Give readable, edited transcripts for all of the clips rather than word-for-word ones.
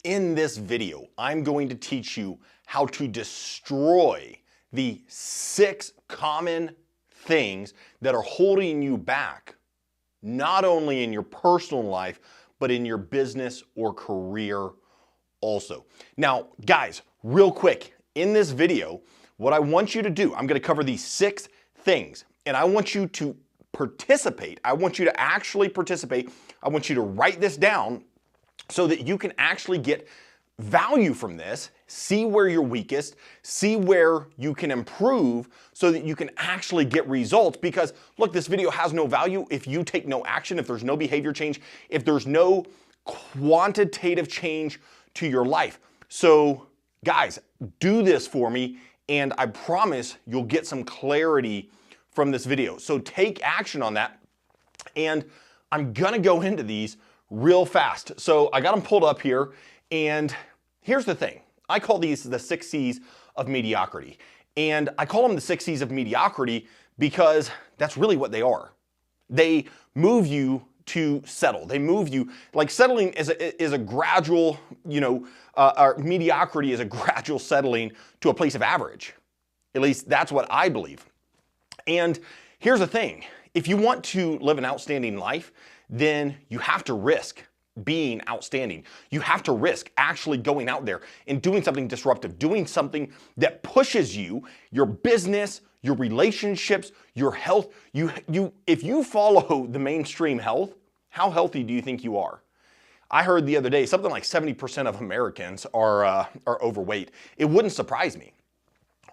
In this video, I'm going to teach you how to destroy the 6 common things that are holding you back, not only in your personal life, but in your business or career also. Now, guys, real quick, in this video, what I want you to do, I'm going to cover these 6 things, and I want you to participate. I want you to actually participate. I want you to write this down so that you can actually get value from this, see where you're weakest, see where you can improve so that you can actually get results. Because look, this video has no value if you take no action, if there's no behavior change, if there's no quantitative change to your life. So guys, do this for me and I promise you'll get some clarity from this video. So take action on that, and I'm gonna go into these real fast. So I got them pulled up here, and here's the thing. I call these the 6 C's of mediocrity. And I call them the 6 C's of mediocrity because that's really what they are. They move you to settle. They move you, like settling is a gradual, or mediocrity is a gradual settling to a place of average. At least that's what I believe. And here's the thing. If you want to live an outstanding life, then you have to risk being outstanding. You have to risk actually going out there and doing something disruptive, doing something that pushes you, your business, your relationships, your health. If you follow the mainstream health, how healthy do you think you are? I heard the other day something like 70% of Americans are overweight. It wouldn't surprise me,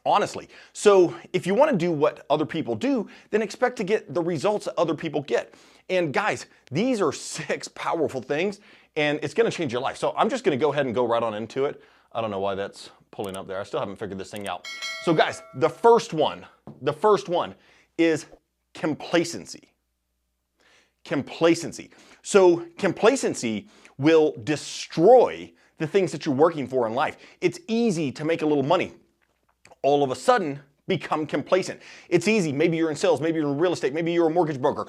honestly. So if you want to do what other people do, then expect to get the results that other people get. And guys, these are 6 powerful things, and it's going to change your life. So I'm just going to go ahead and go right on into it. I don't know why that's pulling up there. I still haven't figured this thing out. So guys, the first one is complacency. Complacency. So complacency will destroy the things that you're working for in life. It's easy to make a little money. All of a sudden, become complacent. It's easy. Maybe you're in sales, maybe you're in real estate, maybe you're a mortgage broker.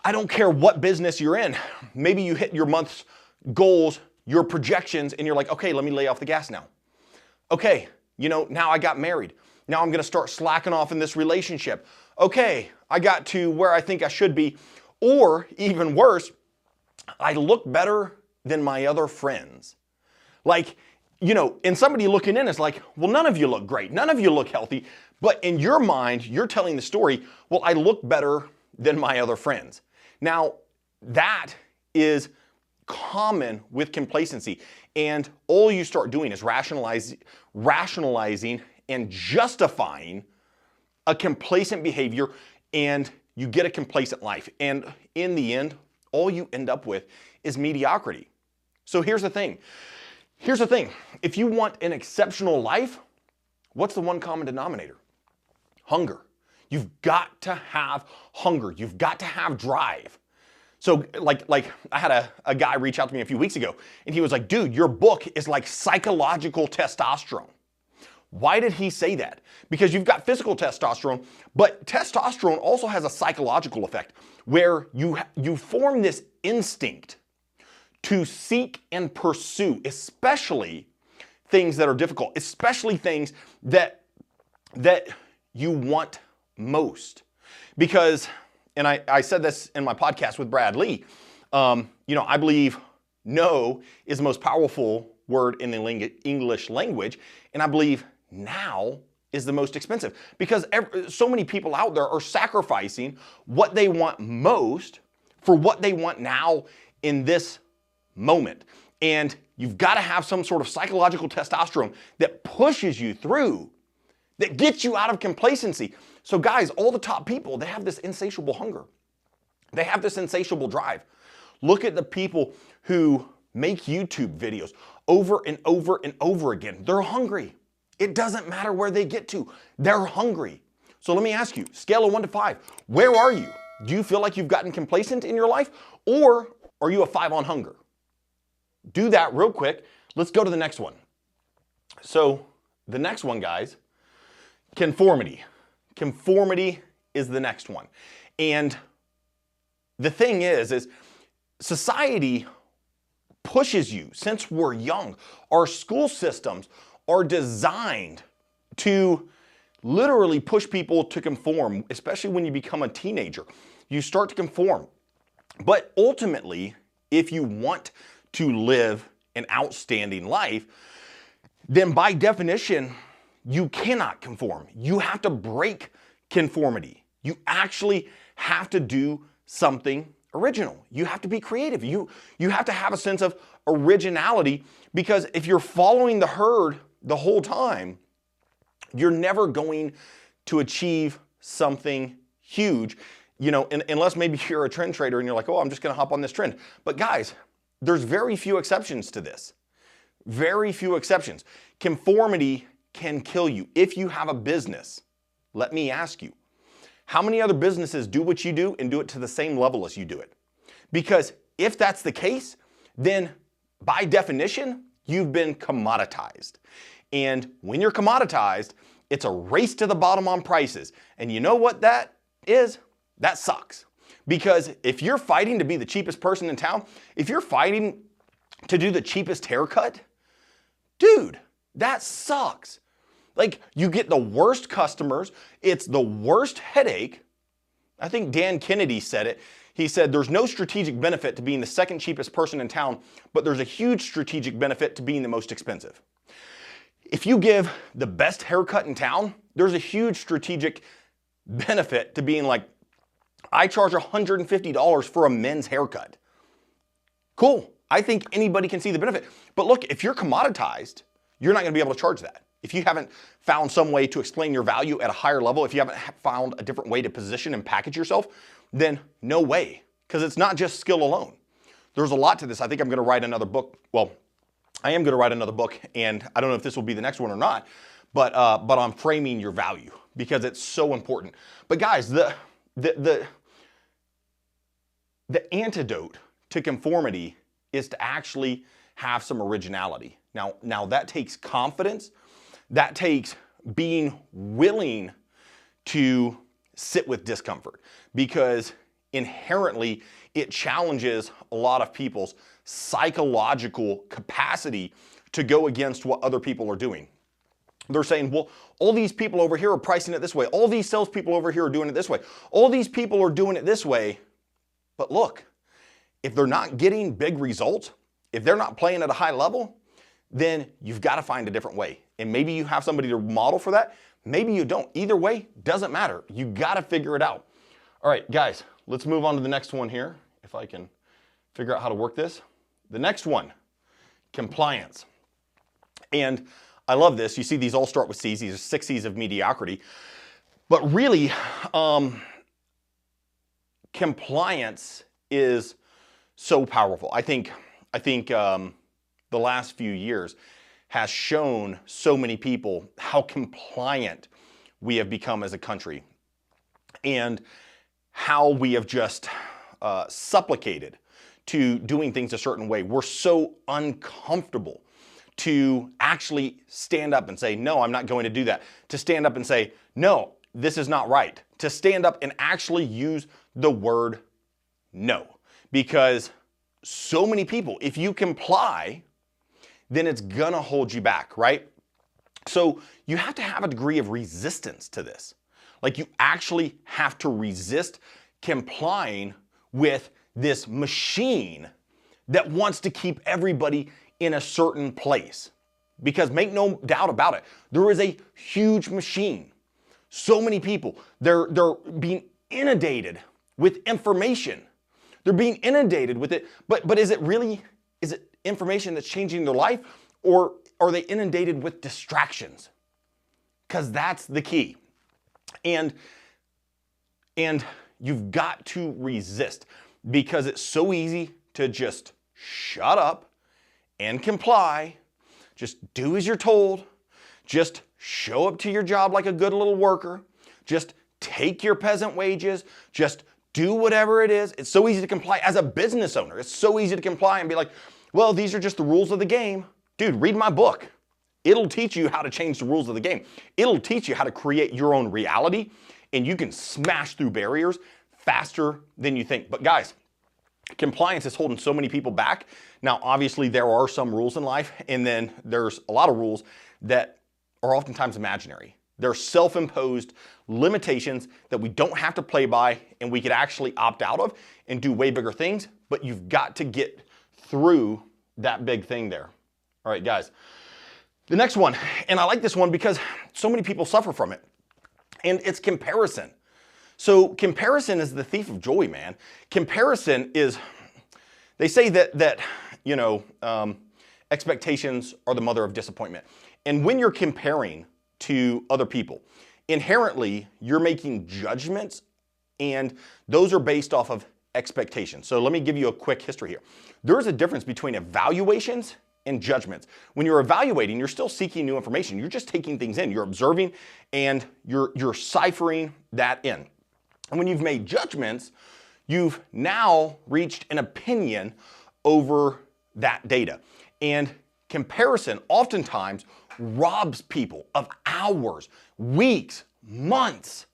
I don't care what business you're in. Maybe you hit your month's goals, your projections, and you're like, okay, let me lay off the gas now. Okay, now I got married. Now I'm gonna start slacking off in this relationship. Okay, I got to where I think I should be. Or even worse, I look better than my other friends. Like, and somebody looking in is like, well, none of you look great. None of you look healthy. But in your mind, you're telling the story, well, I look better than my other friends. Now, that is common with complacency. And all you start doing is rationalizing and justifying a complacent behavior, and you get a complacent life. And in the end, all you end up with is mediocrity. So here's the thing. If you want an exceptional life, what's the one common denominator? Hunger. You've got to have hunger. You've got to have drive. So like I had a guy reach out to me a few weeks ago, and he was like, dude, your book is like psychological testosterone. Why did he say that? Because you've got physical testosterone, but testosterone also has a psychological effect where you form this instinct to seek and pursue, especially things that are difficult, especially things that you want most. Because, and I said this in my podcast with Brad Lee, I believe no is the most powerful word in the English language, and I believe now is the most expensive, because so many people out there are sacrificing what they want most for what they want now in this moment. And you've got to have some sort of psychological testosterone that pushes you through, that gets you out of complacency. So guys, all the top people, they have this insatiable hunger. They have this insatiable drive. Look at the people who make YouTube videos over and over and over again. They're hungry. It doesn't matter where they get to. They're hungry. So let me ask you, scale of 1 to 5, where are you? Do you feel like you've gotten complacent in your life, or are you a 5 on hunger? Do that real quick. Let's go to the next one. So the next one, guys, conformity. Conformity is the next one. And the thing is society pushes you since we're young. Our school systems are designed to literally push people to conform, especially when you become a teenager. You start to conform. But ultimately, if you want to live an outstanding life, then by definition, you cannot conform. You have to break conformity. You actually have to do something original. You have to be creative. You have to have a sense of originality, because if you're following the herd the whole time, you're never going to achieve something huge, unless maybe you're a trend trader and you're like, oh, I'm just going to hop on this trend. But guys, there's very few exceptions to this. Very few exceptions. Conformity can kill you. If you have a business, let me ask you, how many other businesses do what you do and do it to the same level as you do it? Because if that's the case, then by definition, you've been commoditized. And when you're commoditized, it's a race to the bottom on prices. And you know what that is? That sucks. Because if you're fighting to be the cheapest person in town, if you're fighting to do the cheapest haircut, dude, that sucks. Like, you get the worst customers, it's the worst headache. I think Dan Kennedy said it. He said, there's no strategic benefit to being the second cheapest person in town, but there's a huge strategic benefit to being the most expensive. If you give the best haircut in town, there's a huge strategic benefit to being like, I charge $150 for a men's haircut. Cool. I think anybody can see the benefit. But look, if you're commoditized, you're not going to be able to charge that. If you haven't found some way to explain your value at a higher level, if you haven't found a different way to position and package yourself, then no way. Because it's not just skill alone. There's a lot to this. I think I'm going to write another book. Well, I am going to write another book, and I don't know if this will be the next one or not, but I'm framing your value because it's so important. But guys, the antidote to conformity is to actually have some originality. Now that takes confidence. That takes being willing to sit with discomfort, because inherently it challenges a lot of people's psychological capacity to go against what other people are doing. They're saying, well, all these people over here are pricing it this way. All these salespeople over here are doing it this way. All these people are doing it this way. But look, if they're not getting big results, if they're not playing at a high level, then you've got to find a different way. And maybe you have somebody to model for that. Maybe you don't. Either way, doesn't matter. You got to figure it out. All right, guys, let's move on to the next one here. If I can figure out how to work this. The next one, compliance. And I love this. You see these all start with C's. These are 6 C's of mediocrity. But really, compliance is so powerful. I think the last few years has shown so many people how compliant we have become as a country, and how we have just supplicated to doing things a certain way. We're so uncomfortable to actually stand up and say, no, I'm not going to do that. To stand up and say, no, this is not right. To stand up and actually use the word no. Because so many people, if you comply, then it's gonna hold you back, right? So you have to have a degree of resistance to this. Like, you actually have to resist complying with this machine that wants to keep everybody in a certain place. Because make no doubt about it, there is a huge machine. So many people, they're being inundated with information. They're being inundated with it, but is it information that's changing their life, or are they inundated with distractions? Because that's the key. And you've got to resist, because it's so easy to just shut up and comply. Just do as you're told. Just show up to your job like a good little worker. Just take your peasant wages. Just do whatever it is. It's so easy to comply as a business owner. It's so easy to comply and be like, well, these are just the rules of the game. Dude, read my book. It'll teach you how to change the rules of the game. It'll teach you how to create your own reality, and you can smash through barriers faster than you think. But guys, compliance is holding so many people back. Now, obviously, there are some rules in life, and then there's a lot of rules that are oftentimes imaginary. They're self-imposed limitations that we don't have to play by and we could actually opt out of and do way bigger things, but you've got to get through that big thing there. All right, guys. The next one, and I like this one because so many people suffer from it, and it's comparison. So comparison is the thief of joy, man. Comparison is, they say that expectations are the mother of disappointment. And when you're comparing to other people, inherently, you're making judgments, and those are based off of expectations. So let me give you a quick history here. There's a difference between evaluations and judgments. When you're evaluating, you're still seeking new information. You're just taking things in. You're observing, and you're ciphering that in. And when you've made judgments, you've now reached an opinion over that data. And comparison oftentimes robs people of hours, weeks, months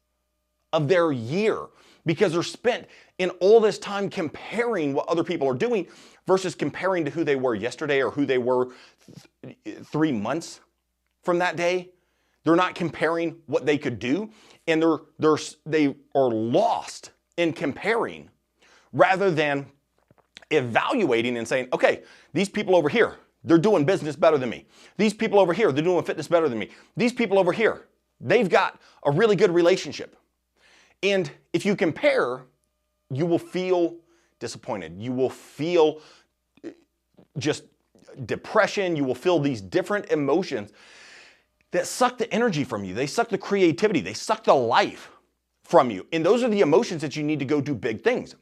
of their year because they're spent in all this time comparing what other people are doing versus comparing to who they were yesterday or who they were 3 months from that day. They're not comparing what they could do, and they are lost in comparing rather than evaluating and saying, okay, these people over here, they're doing business better than me. These people over here, they're doing fitness better than me. These people over here, they've got a really good relationship. And if you compare, you will feel disappointed. You will feel just depression. You will feel these different emotions that suck the energy from you. They suck the creativity. They suck the life from you. And those are the emotions that you need to go do big things.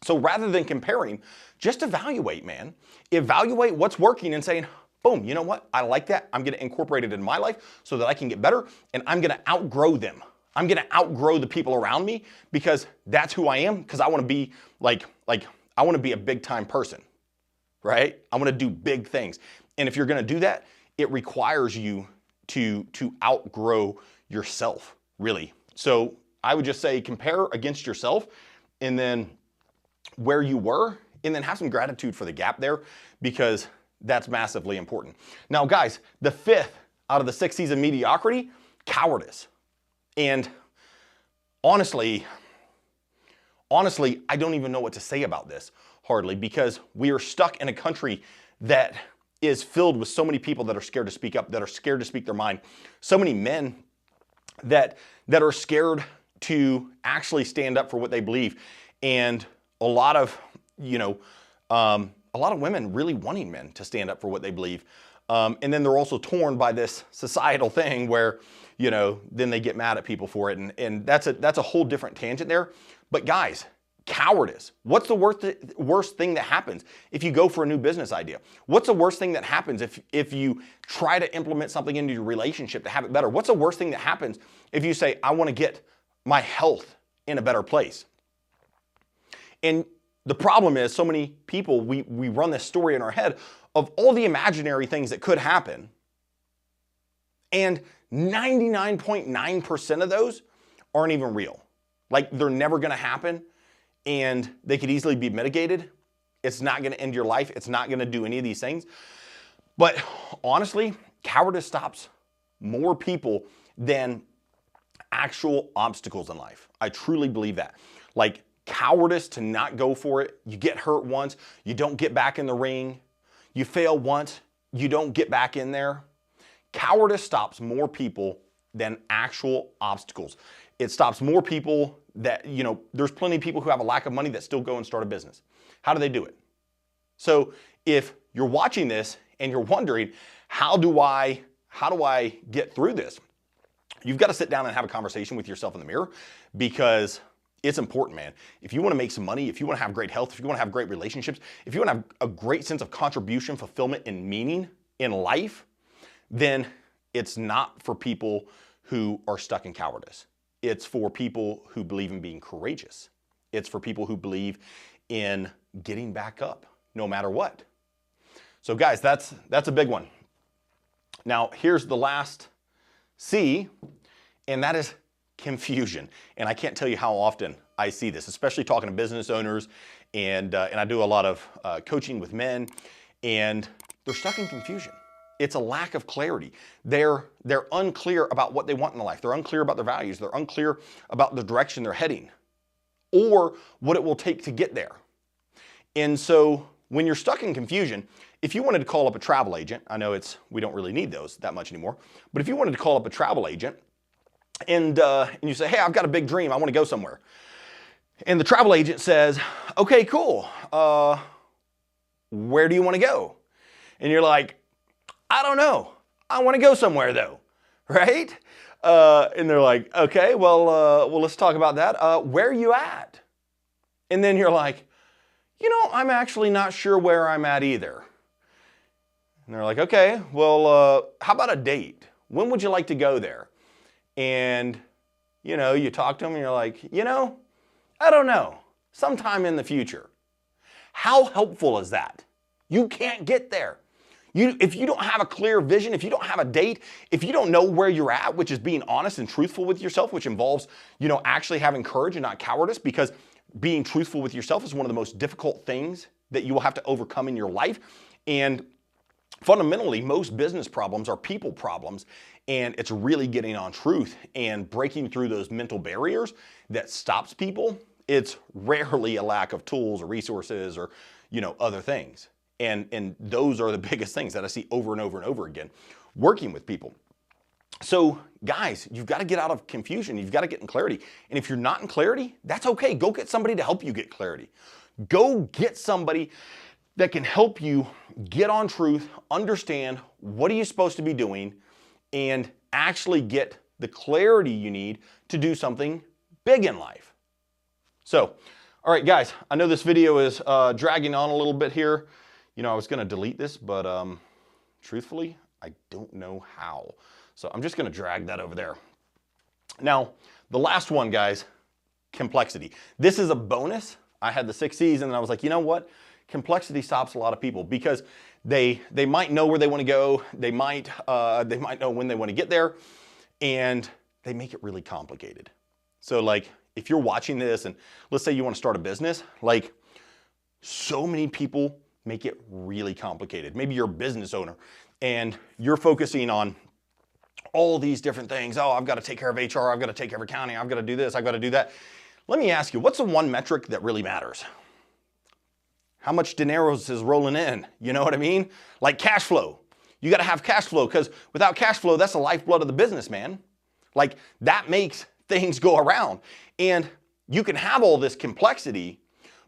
So rather than comparing, just evaluate, man. Evaluate what's working and saying, boom, you know what? I like that. I'm going to incorporate it in my life so that I can get better, and I'm going to outgrow them. I'm going to outgrow the people around me because that's who I am, because I want to be I want to be a big time person, right? I want to do big things. And if you're going to do that, it requires you to outgrow yourself, really. So I would just say compare against yourself, and then where you were, and then have some gratitude for the gap there, because that's massively important. Now, guys, the 5th out of the 6 C's of mediocrity, cowardice. And honestly, I don't even know what to say about this, hardly, because we are stuck in a country that is filled with so many people that are scared to speak up, that are scared to speak their mind. So many men that are scared to actually stand up for what they believe. And a lot of women really wanting men to stand up for what they believe. And then they're also torn by this societal thing where, then they get mad at people for it. And that's a whole different tangent there. But guys, cowardice. What's the worst thing that happens if you go for a new business idea? What's the worst thing that happens if you try to implement something into your relationship to have it better? What's the worst thing that happens if you say, I want to get my health in a better place? And the problem is, so many people, we run this story in our head of all the imaginary things that could happen, and 99.9% of those aren't even real. Like, they're never going to happen, and they could easily be mitigated. It's not going to end your life. It's not going to do any of these things. But honestly, cowardice stops more people than actual obstacles in life. I truly believe that. Like, cowardice to not go for it. You get hurt once, you don't get back in the ring. You fail once, you don't get back in there. Cowardice stops more people than actual obstacles. It stops more people that, there's plenty of people who have a lack of money that still go and start a business. How do they do it? So if you're watching this and you're wondering, how do I get through this? You've got to sit down and have a conversation with yourself in the mirror, because it's important, man. If you want to make some money, if you want to have great health, if you want to have great relationships, if you want to have a great sense of contribution, fulfillment, and meaning in life, then it's not for people who are stuck in cowardice. It's for people who believe in being courageous. It's for people who believe in getting back up no matter what. So guys, that's a big one. Now, here's the last C, and that is confusion. And I can't tell you how often I see this, especially talking to business owners, and I do a lot of coaching with men, and they're stuck in confusion. It's a lack of clarity. They're unclear about what they want in life. They're unclear about their values. They're unclear about the direction they're heading or what it will take to get there. And so when you're stuck in confusion, if you wanted to call up a travel agent, I know we don't really need those that much anymore, but if you wanted to call up a travel agent and you say, hey, I've got a big dream, I want to go somewhere. And the travel agent says, okay, cool. Where do you want to go? And you're like, I don't know. I want to go somewhere though, right? And they're like, okay, well, let's talk about that. Where are you at? And then you're like, you know, I'm actually not sure where I'm at either. And they're like, okay, well, how about a date? When would you like to go there? And, you know, you talk to them and you're like, you know, I don't know, sometime in the future. How helpful is that? You can't get there. If you don't have a clear vision, if you don't have a date, if you don't know where you're at, which is being honest and truthful with yourself, which involves, you know, actually having courage and not cowardice, because being truthful with yourself is one of the most difficult things that you will have to overcome in your life. And fundamentally, most business problems are people problems, and it's really getting on truth and breaking through those mental barriers that stops people. It's rarely a lack of tools or resources or, you know, other things. And those are the biggest things that I see over and over and over again working with people. So guys, you've got to get out of confusion. You've got to get in clarity. And if you're not in clarity, that's okay. Go get somebody to help you get clarity. Go get somebody that can help you get on truth, understand what are you supposed to be doing, and actually get the clarity you need to do something big in life. So, all right, guys, I know this video is dragging on a little bit here. You know, I was going to delete this, but truthfully, I don't know how. So I'm just going to drag that over there. Now, the last one, guys, complexity. This is a bonus. I had the 6 C's, and I was like, you know what? Complexity stops a lot of people because they might know where they want to go. They might know when they want to get there, and they make it really complicated. So, like, if you're watching this, and let's say you want to start a business, like, so many people make it really complicated. Maybe you're a business owner and you're focusing on all these different things. Oh, I've got to take care of HR. I've got to take care of accounting. I've got to do this. I've got to do that. Let me ask you, what's the one metric that really matters? How much dineros is rolling in? You know what I mean? Like cash flow. You got to have cash flow, because without cash flow, that's the lifeblood of the business, man. Like, that makes things go around. And you can have all this complexity,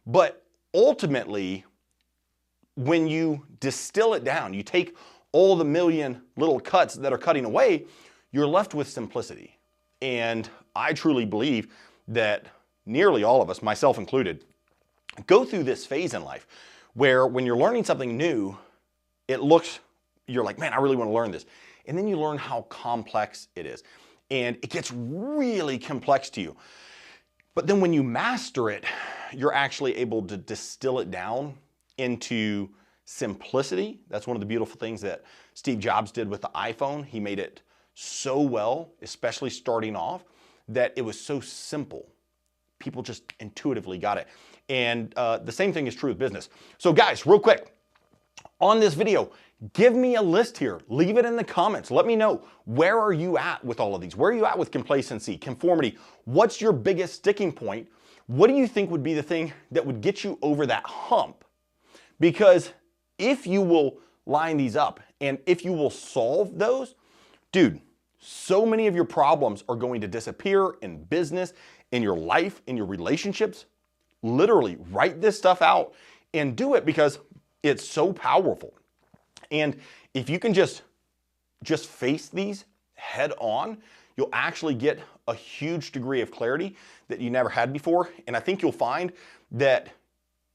but ultimately, when you distill it down, you take all the million little cuts that are cutting away, you're left with simplicity. And I truly believe that nearly all of us, myself included, go through this phase in life where when you're learning something new, you're like, man, I really want to learn this. And then you learn how complex it is. And it gets really complex to you. But then when you master it, you're actually able to distill it down into simplicity. That's one of the beautiful things that Steve Jobs did with the iPhone. He made it so well, especially starting off, that it was so simple. People just intuitively got it. And the same thing is true with business. So guys, real quick, on this video, give me a list here. Leave it in the comments. Let me know, where are you at with all of these? Where are you at with complacency, conformity? What's your biggest sticking point? What do you think would be the thing that would get you over that hump? Because if you will line these up and if you will solve those, dude, so many of your problems are going to disappear in business, in your life, in your relationships. Literally write this stuff out and do it, because it's so powerful. And if you can just face these head on, you'll actually get a huge degree of clarity that you never had before. And I think you'll find that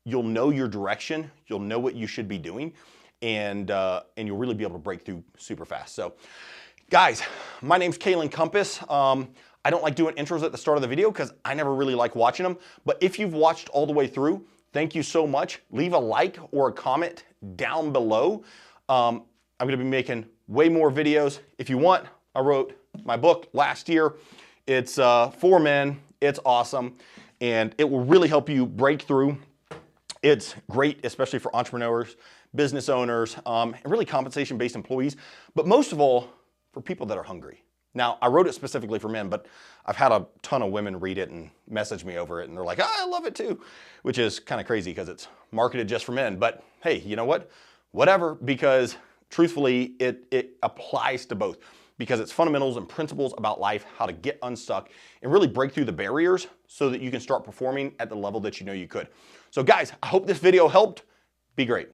you'll know your direction, you'll know what you should be doing, and you'll really be able to break through super fast. So guys, my name's Kalen Compass. I don't like doing intros at the start of the video because I never really like watching them. But if you've watched all the way through, thank you so much. Leave a like or a comment down below. I'm going to be making way more videos. If you want, I wrote my book last year. It's for men. It's awesome. and it will really help you break through. It's great, especially for entrepreneurs, business owners, and really compensation-based employees, but most of all, for people that are hungry. Now, I wrote it specifically for men, but I've had a ton of women read it and message me over it, and they're like, I love it too, which is kind of crazy because it's marketed just for men. But hey, you know what? Whatever, because truthfully, it applies to both, because it's fundamentals and principles about life, how to get unstuck and really break through the barriers so that you can start performing at the level that you know you could. So guys, I hope this video helped. Be great.